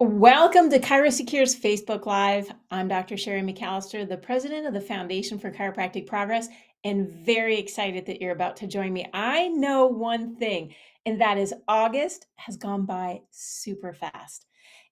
Welcome to ChiroSecure's Facebook Live. I'm Dr. Sherry McAllister, the president of the Foundation for Chiropractic Progress, and very excited that you're about to join me. I know one thing, and that is August has gone by super fast.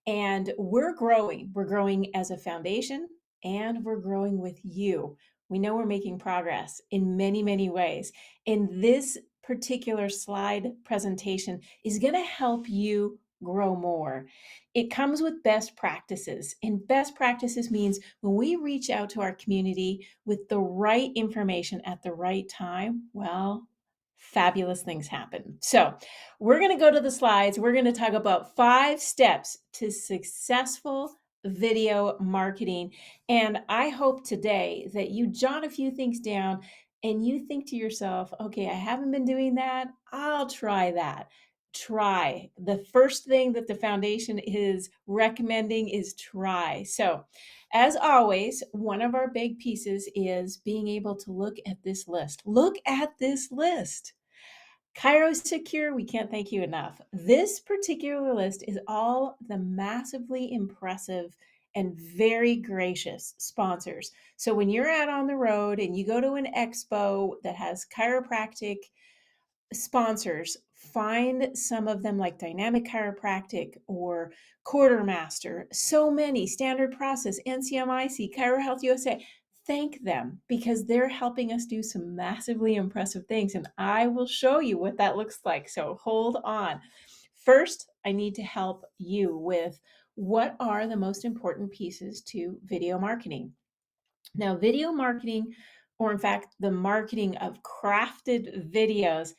And we're growing. We're growing as a foundation, and we're growing with you. We know we're making progress in many, many ways. And this particular slide presentation is going to help you grow more. It comes with best practices, and best practices means when we reach out to our community with the right information at the right time, well, fabulous things happen. So, we're going to go to the slides. We're going to talk about 5 steps to successful video marketing. And I hope today that you jot a few things down and you think to yourself, okay, I haven't been doing that. I'll try that. Try. The first thing that the foundation is recommending is try. So, as always, one of our big pieces is being able to look at this list. Look at this list. ChiroSecure, we can't thank you enough. This particular list is all the massively impressive and very gracious sponsors. So when you're out on the road and you go to an expo that has chiropractic sponsors, find some of them like Dynamic Chiropractic or Quartermaster, so many, Standard Process, NCMIC, Chiro Health USA. Thank them because they're helping us do some massively impressive things. And I will show you what that looks like. So hold on. First, I need to help you with what are the most important pieces to video marketing. Now, video marketing, or in fact, the marketing of crafted videos,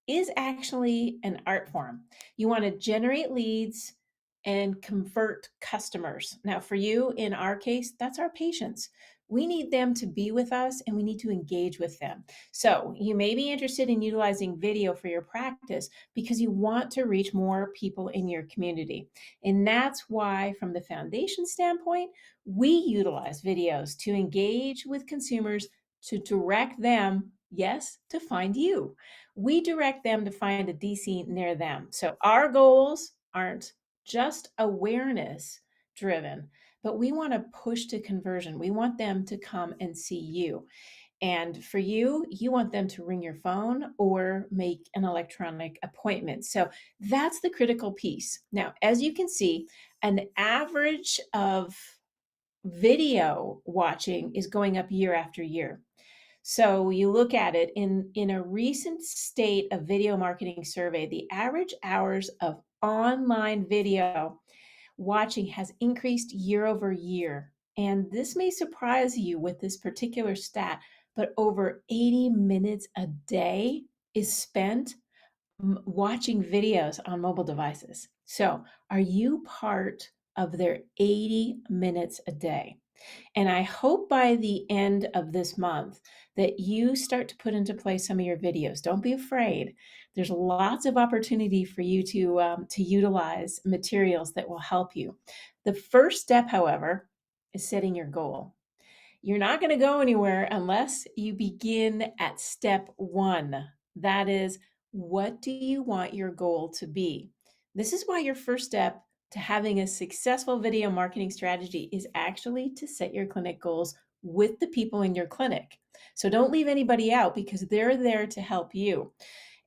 is actually an art form. You want to generate leads and convert customers. Now, for you, in our case, that's our patients. We need them to be with us and we need to engage with them. So, you may be interested in utilizing video for your practice because you want to reach more people in your community. And that's why, from the foundation standpoint, we utilize videos to engage with consumers, to direct them, yes, to find you. We direct them to find a DC near them. So our goals aren't just awareness driven, but we want to push to conversion. We want them to come and see you. And for you, you want them to ring your phone or make an electronic appointment. So that's the critical piece. Now, as you can see, an average of video watching is going up year after year. So you look at it in a recent state of video marketing survey, the average hours of online video watching has increased year over year. And this may surprise you with this particular stat, but over 80 minutes a day is spent watching videos on mobile devices. So, are you part of their 80 minutes a day? And I hope by the end of this month that you start to put into place some of your videos. Don't be afraid. There's lots of opportunity for you to utilize materials that will help you. The first step, however, is setting your goal. You're not going to go anywhere unless you begin at step one. That is, what do you want your goal to be? This is why your first step to having a successful video marketing strategy is actually to set your clinic goals with the people in your clinic. So don't leave anybody out because they're there to help you.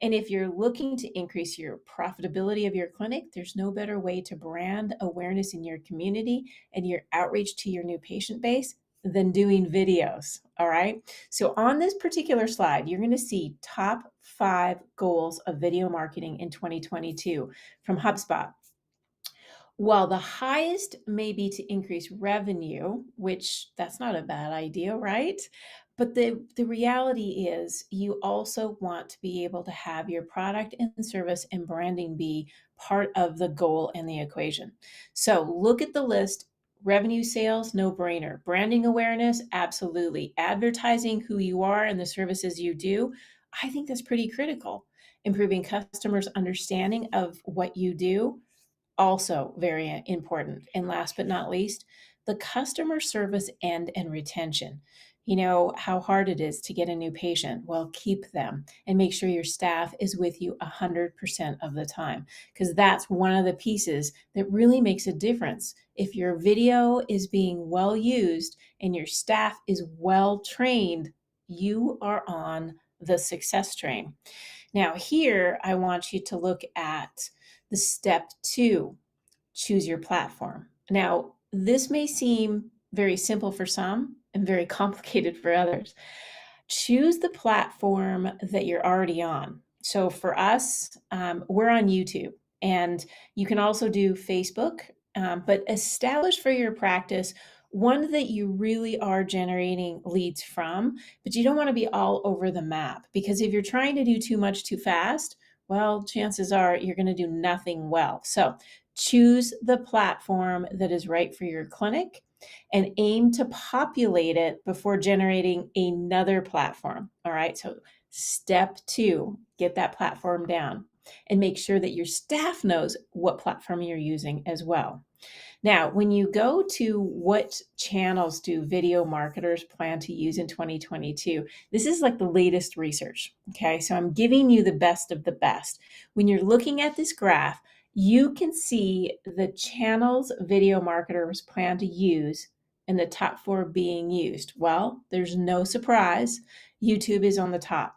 And if you're looking to increase your profitability of your clinic, there's no better way to brand awareness in your community and your outreach to your new patient base than doing videos. All right. So on this particular slide, you're going to see top 5 goals of video marketing in 2022 from HubSpot. While the highest may be to increase revenue, which that's not a bad idea, right? But the reality is you also want to be able to have your product and service and branding be part of the goal and the equation. So look at the list. Revenue, sales, no brainer. Branding awareness, absolutely. Advertising who you are and the services you do, I think that's pretty critical. Improving customers' understanding of what you do, also very important. And last but not least, the customer service end and retention. You know how hard it is to get a new patient. Well, keep them and make sure your staff is with you 100% of the time, because that's one of the pieces that really makes a difference. If your video is being well used and your staff is well trained, you are on the success train. Now, here I want you to look at the step two: choose your platform. Now, this may seem very simple for some and very complicated for others. Choose the platform that you're already on. So for us, we're on YouTube, and you can also do Facebook, but establish for your practice one that you really are generating leads from, but you don't want to be all over the map, because if you're trying to do too much too fast, well, chances are you're going to do nothing well. So choose the platform that is right for your clinic and aim to populate it before generating another platform. All right. So, step two, get that platform down and make sure that your staff knows what platform you're using as well. Now, when you go to what channels do video marketers plan to use in 2022, this is like the latest research. Okay. So, I'm giving you the best of the best. When you're looking at this graph, you can see the channels video marketers plan to use and the top 4 being used. Well, there's no surprise. YouTube is on the top.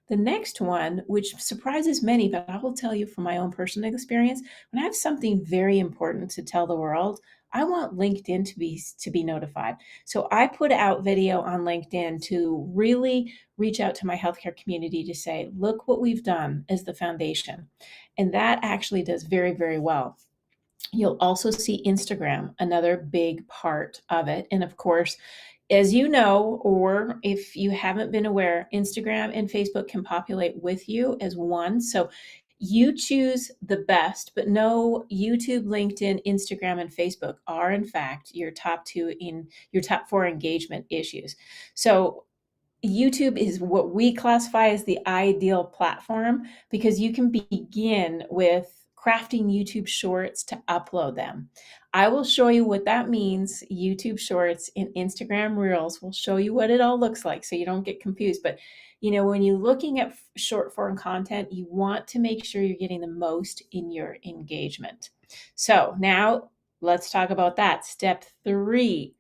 The next one, which surprises many, but I will tell you from my own personal experience, when I have something very important to tell the world, I want LinkedIn to be notified. So I put out video on LinkedIn to really reach out to my healthcare community to say, look what we've done as the foundation. And that actually does very, very well. You'll also see Instagram, another big part of it. And of course, as you know, or if you haven't been aware, Instagram and Facebook can populate with you as one. So you choose the best, but no, YouTube, LinkedIn, Instagram, and Facebook are in fact your top 2 in your top 4 engagement issues. So YouTube is what we classify as the ideal platform, because you can begin with crafting YouTube shorts to upload them. I will show you what that means. YouTube shorts and Instagram reels will show you what it all looks like so you don't get confused. But when you're looking at short form content, you want to make sure you're getting the most in your engagement. So now let's talk about that. Step 3,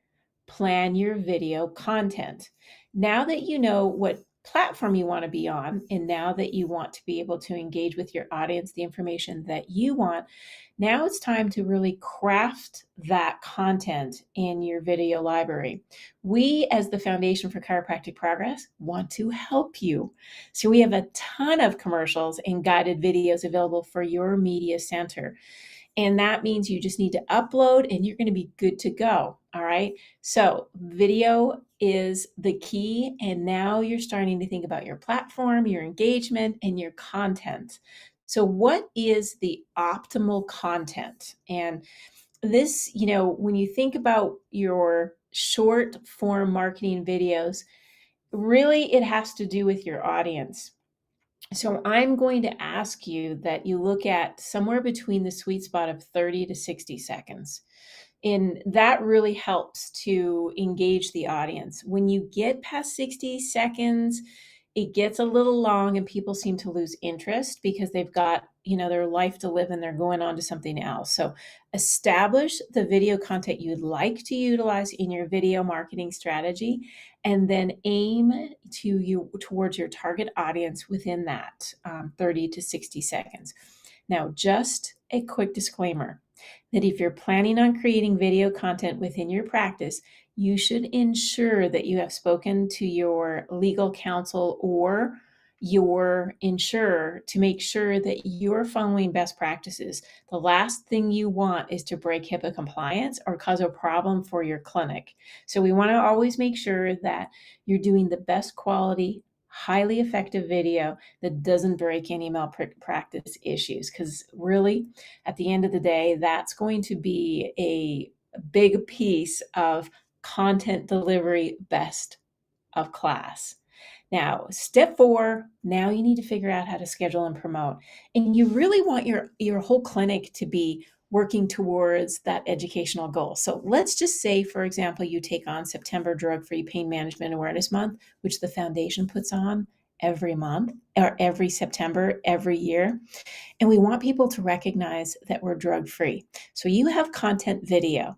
plan your video content. Now that you know what platform you want to be on, and now that you want to be able to engage with your audience, the information that you want, now it's time to really craft that content in your video library. We, as the Foundation for Chiropractic Progress, want to help you. So we have a ton of commercials and guided videos available for your media center. And that means you just need to upload and you're going to be good to go. All right. So, video is the key. And now you're starting to think about your platform, your engagement, and your content. So, what is the optimal content? And this, when you think about your short form marketing videos, really it has to do with your audience. So I'm going to ask you that you look at somewhere between the sweet spot of 30 to 60 seconds. And that really helps to engage the audience. When you get past 60 seconds, it gets a little long and people seem to lose interest because they've got, their life to live and they're going on to something else. So establish the video content you'd like to utilize in your video marketing strategy, and then aim towards your target audience within that 30 to 60 seconds. Now, just a quick disclaimer that if you're planning on creating video content within your practice, you should ensure that you have spoken to your legal counsel or your insurer to make sure that you're following best practices. The last thing you want is to break HIPAA compliance or cause a problem for your clinic. So we want to always make sure that you're doing the best quality, highly effective video that doesn't break any malpractice issues, because really, at the end of the day, that's going to be a big piece of content delivery best of class. Now, step 4, now you need to figure out how to schedule and promote. And you really want your whole clinic to be working towards that educational goal. So let's just say, for example, you take on September Drug Free Pain Management Awareness Month, which the foundation puts on every month or every September, every year. And we want people to recognize that we're drug free. So you have content video.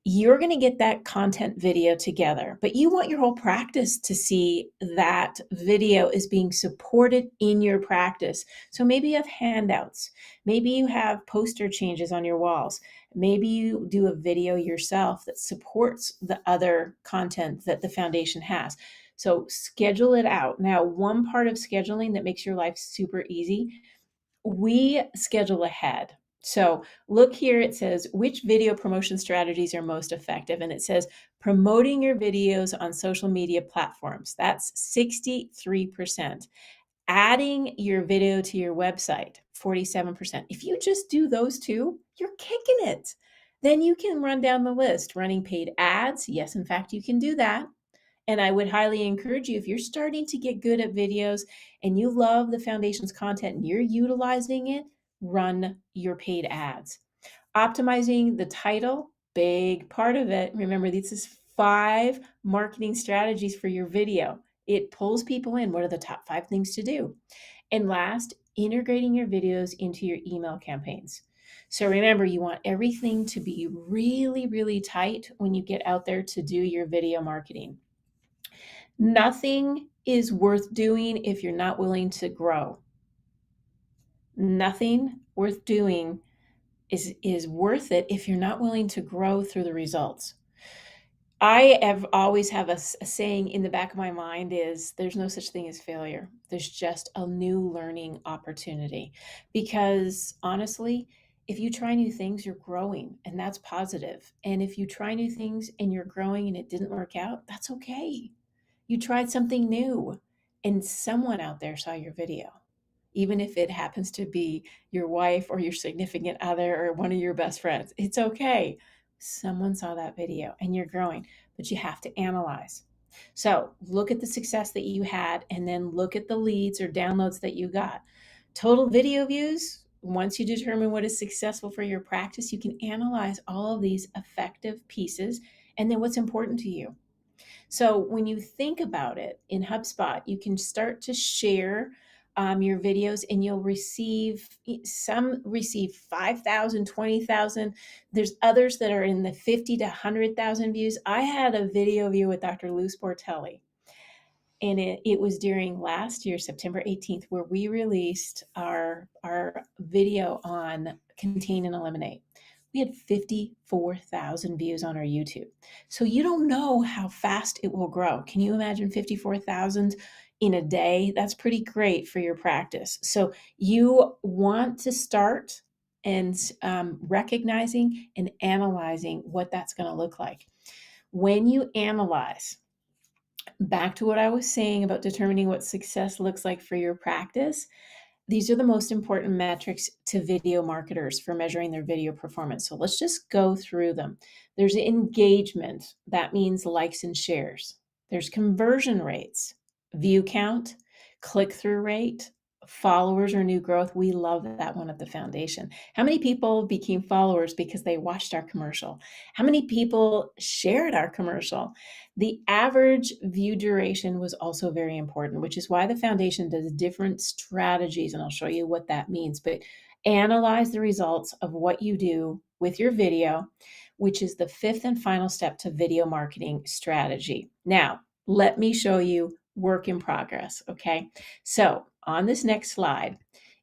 You're going to get that content video together, but you want your whole practice to see that video is being supported in your practice. So maybe you have handouts, maybe you have poster changes on your walls, maybe you do a video yourself that supports the other content that the foundation has. So schedule it out. Now, one part of scheduling that makes your life super easy, we schedule ahead. So look here, it says which video promotion strategies are most effective. And it says promoting your videos on social media platforms. That's 63%. Adding your video to your website, 47%. If you just do those two, you're kicking it. Then you can run down the list. Running paid ads. Yes, in fact, you can do that. And I would highly encourage you, if you're starting to get good at videos and you love the foundation's content and you're utilizing it, run your paid ads. Optimizing the title, big part of it. Remember, this is 5 marketing strategies for your video. It pulls people in. What are the top 5 things to do? And last, integrating your videos into your email campaigns. So remember, you want everything to be really, really tight when you get out there to do your video marketing. Nothing is worth doing if you're not willing to grow. Nothing worth doing is worth it if you're not willing to grow through the results. I have always have a saying in the back of my mind is there's no such thing as failure. There's just a new learning opportunity. Because honestly, if you try new things, you're growing, and that's positive. And if you try new things and you're growing and it didn't work out, that's okay. You tried something new and someone out there saw your video, even if it happens to be your wife or your significant other or one of your best friends. It's okay. Someone saw that video and you're growing, but you have to analyze. So look at the success that you had and then look at the leads or downloads that you got. Total video views. Once you determine what is successful for your practice, you can analyze all of these effective pieces and then what's important to you. So when you think about it in HubSpot, you can start to share your videos and you'll receive, some receive 5,000, 20,000. There's others that are in the 50 to 100,000 views. I had a video view with Dr. Lou Sportelli, and it was during last year, September 18th, where we released our video on Contain and Eliminate. We had 54,000 views on our YouTube. So you don't know how fast it will grow. Can you imagine 54,000 in a day? That's pretty great for your practice. So you want to start and recognizing and analyzing what that's going to look like. When you analyze, back to what I was saying about determining what success looks like for your practice, these are the most important metrics to video marketers for measuring their video performance. So let's just go through them. There's engagement, that means likes and shares. There's conversion rates, view count, click through rate, followers or new growth. We love that one at the foundation. How many people became followers because they watched our commercial? How many people shared our commercial? The average view duration was also very important, which is why the foundation does different strategies, and I'll show you what that means. But analyze the results of what you do with your video, which is the 5th and final step to video marketing strategy. Now, let me show you work in progress, okay? So on this next slide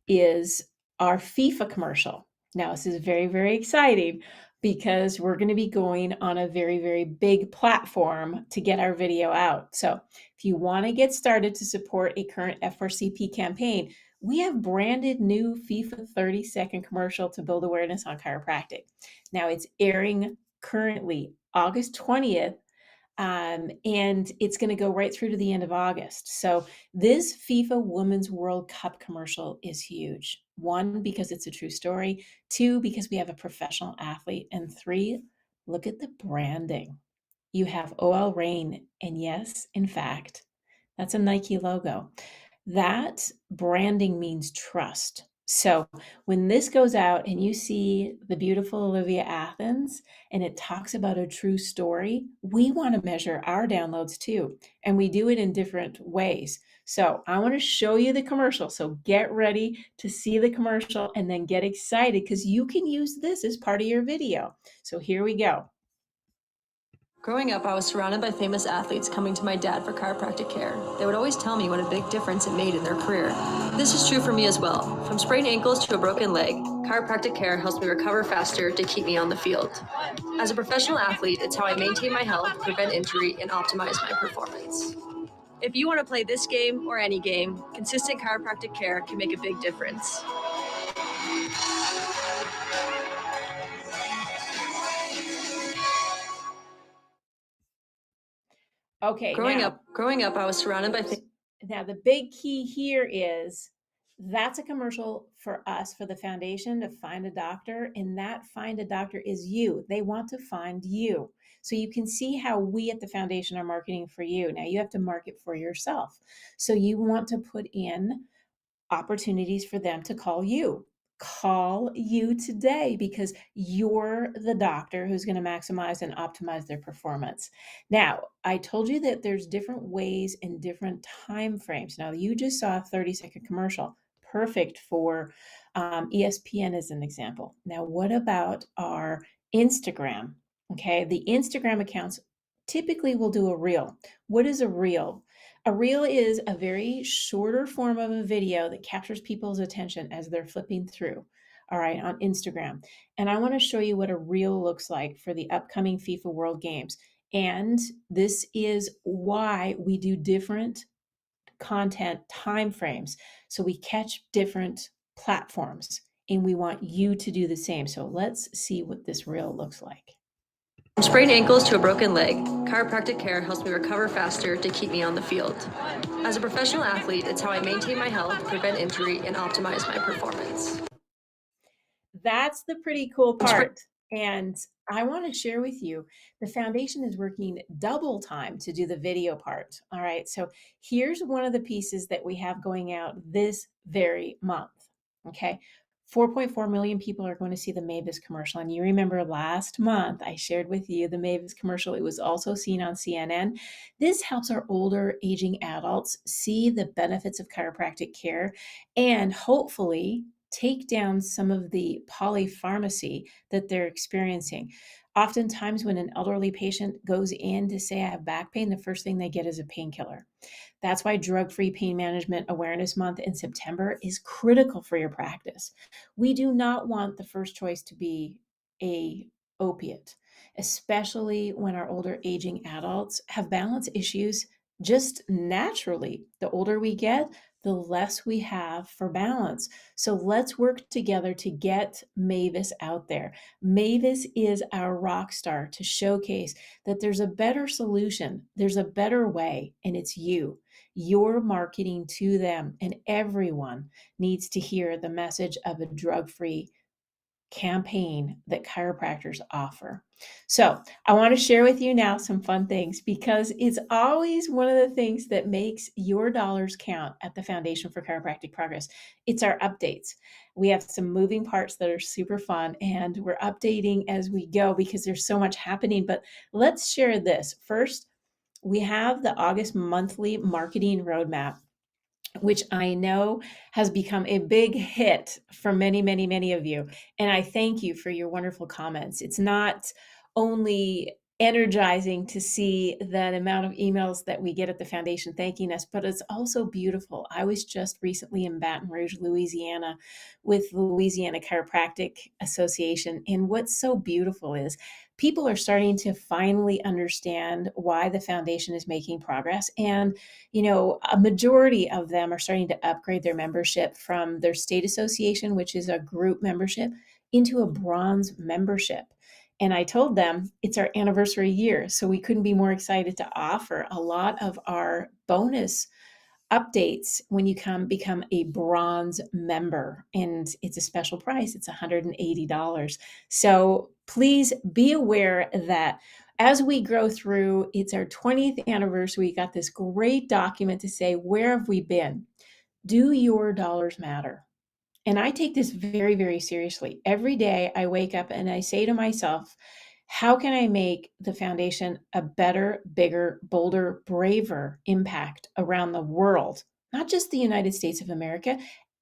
is our FIFA commercial. Now, this is very, very exciting because we're going to be going on a very, very big platform to get our video out. So if you want to get started to support a current F4CP campaign, we have branded new FIFA 30-second commercial to build awareness on chiropractic. Now it's airing currently August 20th, and it's going to go right through to the end of August. So this FIFA Women's World Cup commercial is huge. 1, because it's a true story. 2, because we have a professional athlete. And 3, look at the branding. You have OL Reign, and yes, in fact, that's a Nike logo. That branding means trust. So when this goes out and you see the beautiful Olivia Athens and it talks about a true story, we want to measure our downloads too. And we do it in different ways. So I want to show you the commercial. So get ready to see the commercial and then get excited because you can use this as part of your video. So here we go. Growing up, I was surrounded by famous athletes coming to my dad for chiropractic care. They would always tell me what a big difference it made in their career. This is true for me as well. From sprained ankles to a broken leg, chiropractic care helps me recover faster to keep me on the field. As a professional athlete, it's how I maintain my health, prevent injury, and optimize my performance. If you want to play this game or any game, consistent chiropractic care can make a big difference. Okay, Growing up, I was surrounded by now the big key here is that's a commercial for us, for the foundation to find a doctor, and that find a doctor is you. They want to find you. So you can see how we at the foundation are marketing for you. Now you have to market for yourself. So you want to put in opportunities for them to call you. Call you today because you're the doctor who's going to maximize and optimize their performance. Now, I told you that there's different ways and different time frames. Now, you just saw a 30-second commercial, perfect for ESPN as an example. Now, what about our Instagram? Okay, the Instagram accounts typically will do a reel. What is a reel? A reel is a very shorter form of a video that captures people's attention as they're flipping through, all right, on Instagram. And I want to show you what a reel looks like for the upcoming FIFA World Games. And this is why we do different content time frames. So we catch different platforms and we want you to do the same. So let's see what this reel looks like. From sprained ankles to a broken leg, chiropractic care helps me recover faster to keep me on the field. As a professional athlete, it's how I maintain my health, prevent injury, and optimize my performance. That's the pretty cool part. And I want to share with you the foundation is working double time to do the video part. All right. So here's one of the pieces that we have going out this very month. Okay. 4.4 million people are going to see the Mavis commercial. And you remember last month I shared with you the Mavis commercial. It was also seen on CNN. This helps our older aging adults see the benefits of chiropractic care and hopefully take down some of the polypharmacy that they're experiencing. Oftentimes, when an elderly patient goes in to say, I have back pain, the first thing they get is a painkiller. That's why Drug Free Pain Management Awareness Month in September is critical for your practice. We do not want the first choice to be a opiate, especially when our older aging adults have balance issues just naturally. The older we get, the less we have for balance. So let's work together to get Mavis out there. Mavis is our rock star to showcase that there's a better solution, there's a better way, and it's you. You're marketing to them, and everyone needs to hear the message of a drug free campaign that chiropractors offer. So, I want to share with you now some fun things because it's always one of the things that makes your dollars count at the Foundation for Chiropractic Progress. It's our updates. We have some moving parts that are super fun and we're updating as we go because there's so much happening. But let's share this. First, we have the August monthly marketing roadmap, which I know has become a big hit for many, many, many of you. And I thank you for your wonderful comments. It's not only energizing to see that amount of emails that we get at the foundation thanking us, but it's also beautiful. I was just recently in Baton Rouge, Louisiana, with the Louisiana Chiropractic Association. And what's so beautiful is people are starting to finally understand why the foundation is making progress. And a majority of them are starting to upgrade their membership from their state association, which is a group membership, into a bronze membership. And I told them it's our anniversary year, so we couldn't be more excited to offer a lot of our bonus updates when you become a bronze member, and it's a special price. It's $180. So please be aware that as we grow through, it's our 20th anniversary. We got this great document to say, where have we been? Do your dollars matter? And I take this very, very seriously. Every day I wake up and I say to myself, how can I make the foundation a better, bigger, bolder, braver impact around the world? Not just the United States of America.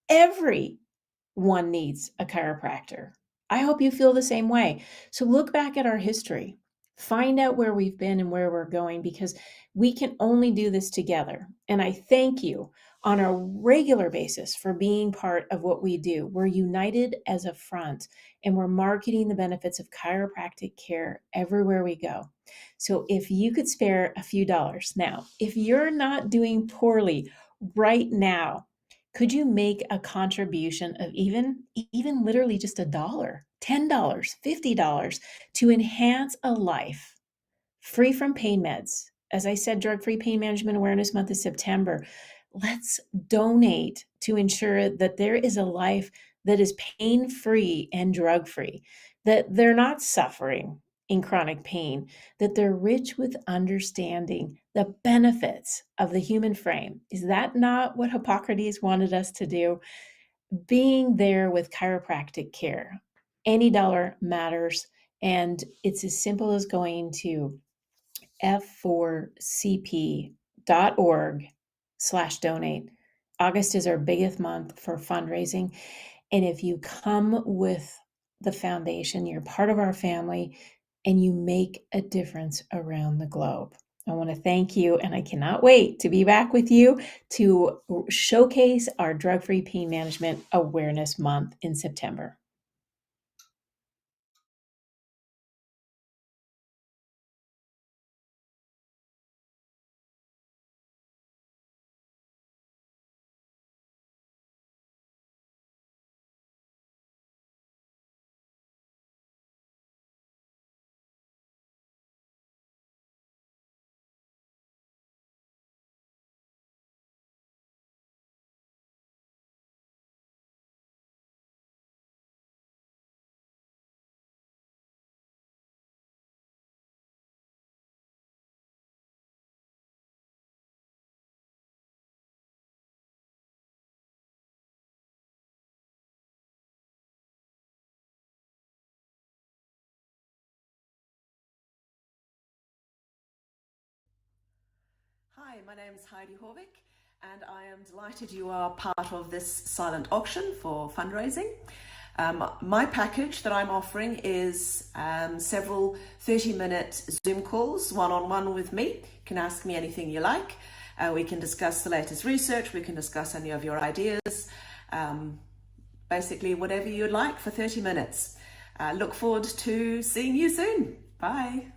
Everyone needs a chiropractor. I hope you feel the same way. So look back at our history, find out where we've been and where we're going, because we can only do this together. And I thank you on a regular basis for being part of what we do. We're united as a front, and we're marketing the benefits of chiropractic care everywhere we go. So if you could spare a few dollars now, if you're not doing poorly right now, could you make a contribution of even literally just $1, $10, $50 to enhance a life free from pain meds? As I said, Drug-Free Pain Management Awareness Month is September. Let's donate to ensure that there is a life that is pain-free and drug-free, that they're not suffering in chronic pain, that they're rich with understanding the benefits of the human frame. Is that not what Hippocrates wanted us to do? Being there with chiropractic care. Any dollar matters, and it's as simple as going to f4cp.org/donate. August is our biggest month for fundraising. And if you come with the foundation, you're part of our family and you make a difference around the globe. I want to thank you, and I cannot wait to be back with you to showcase our Drug-Free Pain Management Awareness Month in September. Hi, my name is Heidi Horvick, and I am delighted you are part of this silent auction for fundraising. My package that I'm offering is several 30-minute Zoom calls, one-on-one with me. You can ask me anything you like. We can discuss the latest research, we can discuss any of your ideas, basically whatever you'd like for 30 minutes. Look forward to seeing you soon. Bye.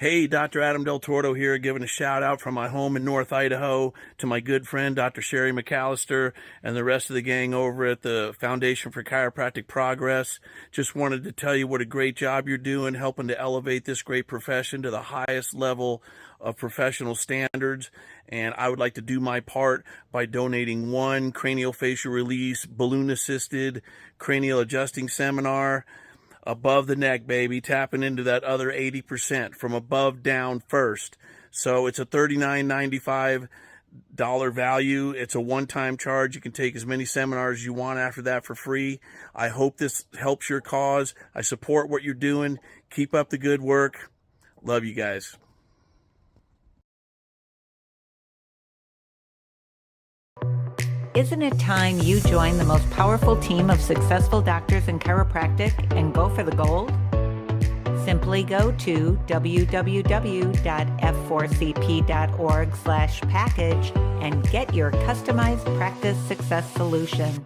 Hey, Dr. Adam Del Tordo here, giving a shout out from my home in North Idaho to my good friend, Dr. Sherry McAllister, and the rest of the gang over at the Foundation for Chiropractic Progress. Just wanted to tell you what a great job you're doing, helping to elevate this great profession to the highest level of professional standards. And I would like to do my part by donating one craniofacial release, balloon-assisted cranial adjusting seminar. Above the neck, baby, tapping into that other 80% from above down first. So it's a $39.95 value. It's a one-time charge. You can take as many seminars as you want after that for free. I hope this helps your cause. I support what you're doing. Keep up the good work. Love you guys. Isn't it time you join the most powerful team of successful doctors in chiropractic and go for the gold? Simply go to www.f4cp.org/package and get your customized practice success solution.